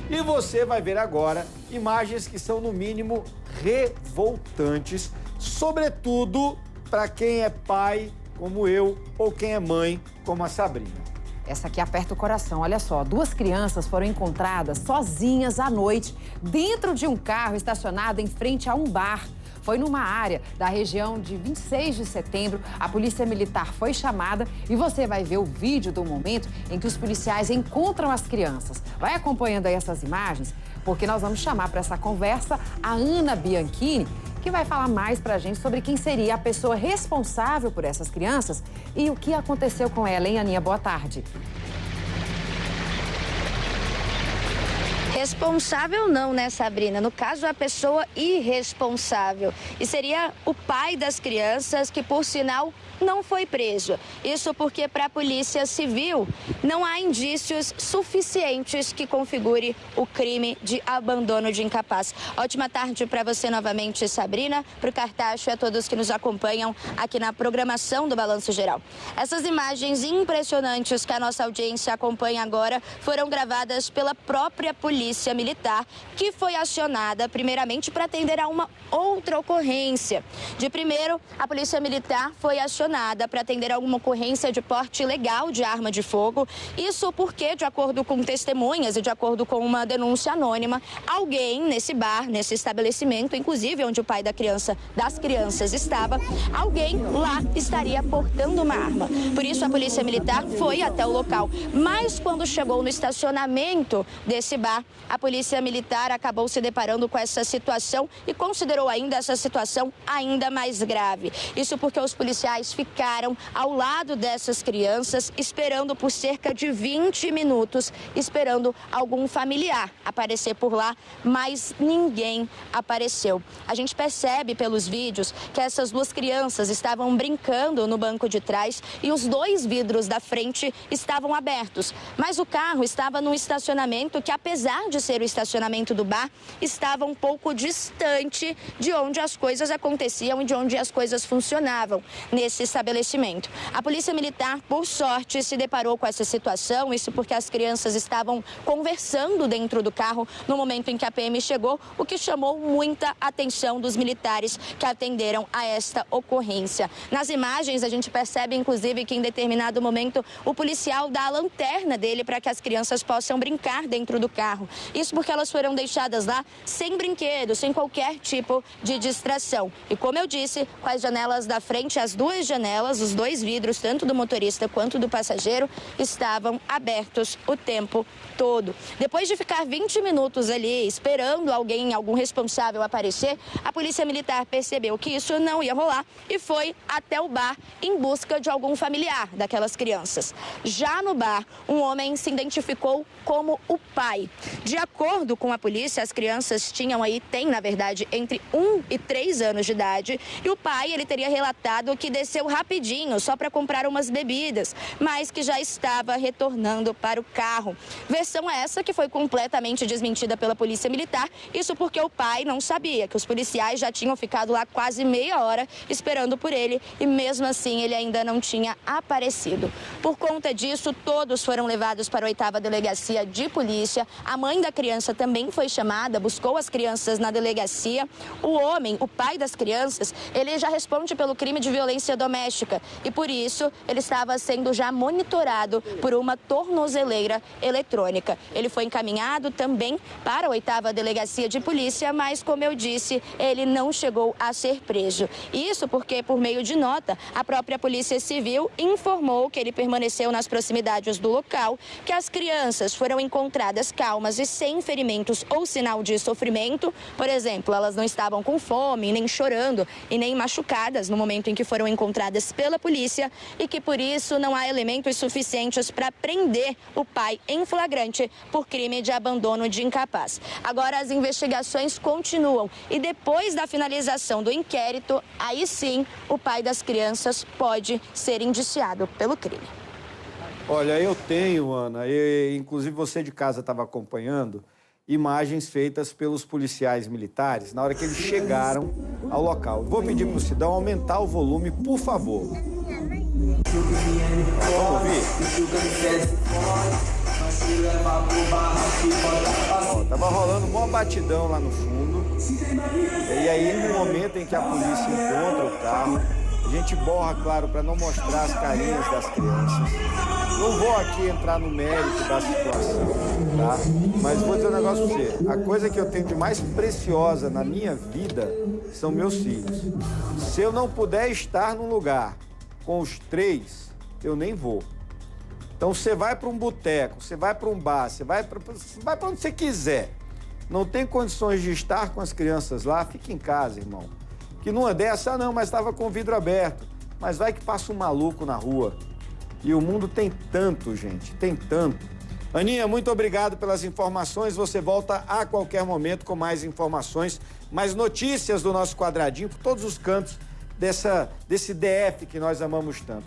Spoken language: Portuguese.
E você vai ver agora imagens que são, no mínimo, revoltantes, sobretudo para quem é pai, como eu, ou quem é mãe, como a Sabrina. Essa aqui aperta o coração, olha só. 2 crianças foram encontradas sozinhas à noite, dentro de um carro estacionado em frente a um bar. Foi numa área da região de 26 de setembro. A polícia militar foi chamada e você vai ver o vídeo do momento em que os policiais encontram as crianças. Vai acompanhando aí essas imagens, porque nós vamos chamar para essa conversa a Ana Bianchini, que vai falar mais pra gente sobre quem seria a pessoa responsável por essas crianças e o que aconteceu com ela, hein, Aninha? Boa tarde. Responsável não, né, Sabrina? No caso, a pessoa irresponsável. E seria o pai das crianças que, por sinal, não foi preso. Isso porque, para a Polícia Civil, não há indícios suficientes que configure o crime de abandono de incapaz. Ótima tarde para você novamente, Sabrina, para o Cartacho e a todos que nos acompanham aqui na programação do Balanço Geral. Essas imagens impressionantes que a nossa audiência acompanha agora foram gravadas pela própria Polícia Militar, que foi acionada primeiramente para atender a uma outra ocorrência. De primeiro, a Polícia Militar foi acionada para atender a alguma ocorrência de porte ilegal de arma de fogo. Isso porque, de acordo com testemunhas e de acordo com uma denúncia anônima, alguém nesse bar, nesse estabelecimento, inclusive onde o pai das crianças estava, alguém lá estaria portando uma arma. Por isso, a Polícia Militar foi até o local. Mas quando chegou no estacionamento desse bar, a Polícia Militar acabou se deparando com essa situação e considerou ainda essa situação ainda mais grave. Isso porque os policiais ficaram ao lado dessas crianças, esperando por cerca de 20 minutos, esperando algum familiar aparecer por lá, mas ninguém apareceu. A gente percebe pelos vídeos que essas 2 crianças estavam brincando no banco de trás e os 2 vidros da frente estavam abertos. Mas o carro estava num estacionamento que, apesar de ser o estacionamento do bar, estava um pouco distante de onde as coisas aconteciam e de onde as coisas funcionavam nesse estabelecimento. A Polícia Militar, por sorte, se deparou com essa situação, isso porque as crianças estavam conversando dentro do carro no momento em que a PM chegou, o que chamou muita atenção dos militares que atenderam a esta ocorrência. Nas imagens, a gente percebe, inclusive, que em determinado momento o policial dá a lanterna dele para que as crianças possam brincar dentro do carro. Isso porque elas foram deixadas lá sem brinquedos, sem qualquer tipo de distração. E como eu disse, com as janelas da frente, as 2 janelas, os 2 vidros, tanto do motorista quanto do passageiro, estavam abertos o tempo todo. Depois de ficar 20 minutos ali esperando algum responsável aparecer, a Polícia Militar percebeu que isso não ia rolar e foi até o bar em busca de algum familiar daquelas crianças. Já no bar, um homem se identificou como o pai. De acordo com a polícia, as crianças têm, na verdade, entre 1 e 3 anos de idade, e o pai, ele teria relatado que desceu rapidinho só para comprar umas bebidas, mas que já estava retornando para o carro. Versão essa que foi completamente desmentida pela Polícia Militar, isso porque o pai não sabia que os policiais já tinham ficado lá quase meia hora esperando por ele e mesmo assim ele ainda não tinha aparecido. Por conta disso, todos foram levados para a 8ª Delegacia de Polícia. A mãe da criança também foi chamada, buscou as crianças na delegacia. O homem, o pai das crianças, ele já responde pelo crime de violência doméstica e por isso ele estava sendo já monitorado por uma tornozeleira eletrônica. Ele foi encaminhado também para a 8ª Delegacia de Polícia, mas como eu disse, ele não chegou a ser preso. Isso porque, por meio de nota, a própria Polícia Civil informou que ele permaneceu nas proximidades do local, que as crianças foram encontradas calmas e sem ferimentos ou sinal de sofrimento. Por exemplo, elas não estavam com fome, nem chorando e nem machucadas no momento em que foram encontradas pela polícia e que, por isso, não há elementos suficientes para prender o pai em flagrante por crime de abandono de incapaz. Agora, as investigações continuam e depois da finalização do inquérito, aí sim, o pai das crianças pode ser indiciado pelo crime. Olha, eu tenho, Ana, inclusive você de casa estava acompanhando, imagens feitas pelos policiais militares na hora que eles chegaram ao local. Vou pedir para o Sidão aumentar o volume, por favor. Vamos ouvir? Tava rolando uma batidão lá no fundo. E aí, no momento em que a polícia encontra o carro, a gente borra, claro, para não mostrar as carinhas das crianças. Não vou aqui entrar no mérito da situação, tá? Mas vou dizer um negócio pra você. A coisa que eu tenho de mais preciosa na minha vida são meus filhos. Se eu não puder estar num lugar com os 3, eu nem vou. Então você vai para um boteco, você vai para um bar, você vai para onde você quiser. Não tem condições de estar com as crianças lá, fica em casa, irmão. Que numa dessa, não, mas estava com o vidro aberto. Mas vai que passa um maluco na rua. E o mundo tem tanto, gente, tem tanto. Aninha, muito obrigado pelas informações. Você volta a qualquer momento com mais informações, mais notícias do nosso quadradinho por todos os cantos desse DF que nós amamos tanto.